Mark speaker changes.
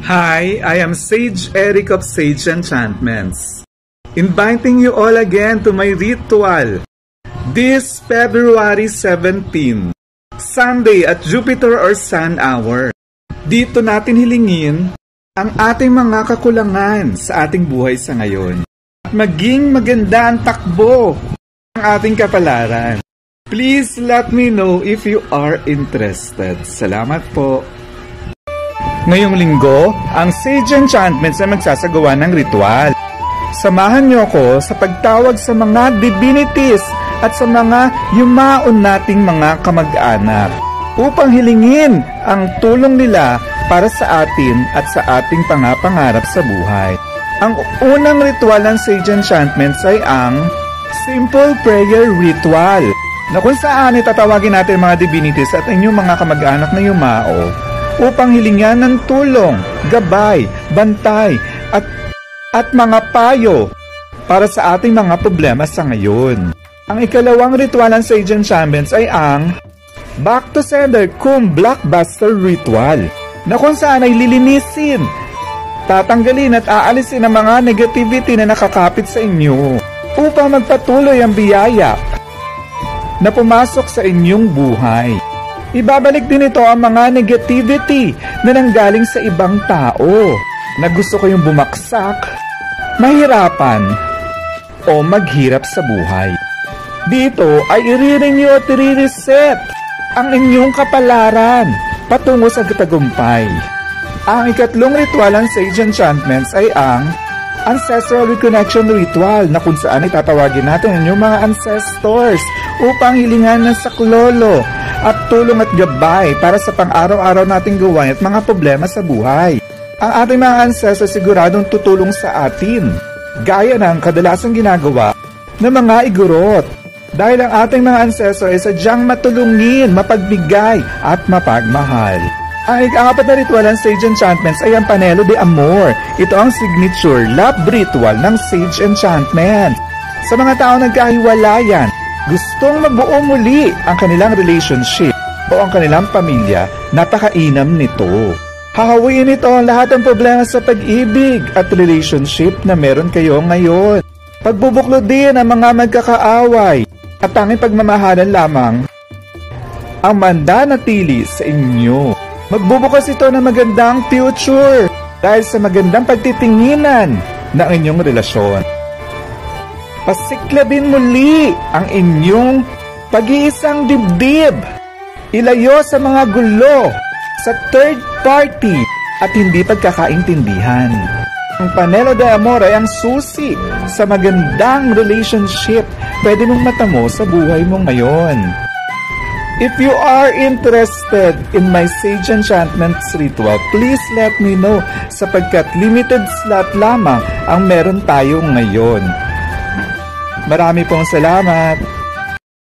Speaker 1: Hi, I am Sage Eric of Sage Enchantments, inviting you all again to my ritual this February 17, Sunday at Jupiter or Sun Hour. Dito natin hilingin ang ating mga kakulangan sa ating buhay sa ngayon at maging maganda ang takbo ng ating kapalaran. Please let me know if you are interested. Salamat po. Ngayong linggo, ang Sage Enchantments ay magsasagawa ng ritual. Samahan niyo ako sa pagtawag sa mga divinities at sa mga yumaon nating mga kamag-anak upang hilingin ang tulong nila para sa atin at sa ating pangapangarap sa buhay. Ang unang ritual ng Sage Enchantments ay ang Simple Prayer Ritual, na kung saan itatawagin natin mga divinities at inyong mga kamag-anak na yumao upang hilingan ng tulong, gabay, bantay, at mga payo para sa ating mga problema sa ngayon. Ang ikalawang ritual ng Sage Enchantments ay ang Back to Sender Kum Blockbuster Ritual, na kung saan ay lilinisin, tatanggalin at aalisin ang mga negativity na nakakapit sa inyo upang magpatuloy ang biyaya na pumasok sa inyong buhay. Ibabalik din ito ang mga negativity na nanggaling sa ibang tao na gusto kayong bumaksak, mahirapan, o maghirap sa buhay. Dito ay i-renew at i-reset ang inyong kapalaran patungo sa tagumpay. Ang ikatlong ritual ng Sage Enchantments ay ang Ancestral Reconnection Ritual, na kung saan itatawagin natin ang inyong mga ancestors upang hilingan ng saklolo at tulong at gabay para sa pang-araw-araw nating gawain at mga problema sa buhay. Ang ating mga ancestors siguradong tutulong sa atin, gaya ng kadalasang ginagawa ng mga igorot. Dahil ang ating mga ancestors ay sadyang matulungin, mapagbigay at mapagmahal. Ang ika-apat na ritual ng Sage Enchantments ay ang Panelo de Amor. Ito ang signature love ritual ng Sage Enchantments. Sa mga tao nagkahiwalayan, gustong mabuo muli ang kanilang relationship o ang kanilang pamilya, napakainam nito. Hahawiin ito ang lahat ng problema sa pag-ibig at relationship na meron kayo ngayon. Pagbubuklo din ang mga magkakaaway at tanging pagmamahalan lamang ang mandanatili sa inyo. Magbubukas ito ng magandang future dahil sa magandang pagtitinginan ng inyong relasyon. Pasiklabin muli ang inyong pag-iisang dibdib. Ilayo sa mga gulo, sa third party at hindi pagkakaintindihan. Ang Panelo de Amor ay ang susi sa magandang relationship pwede mong matamo sa buhay mo ngayon. If you are interested in my Sage Enchantments ritual, please let me know sapagkat limited slot lamang ang meron tayo ngayon. Marami pong salamat!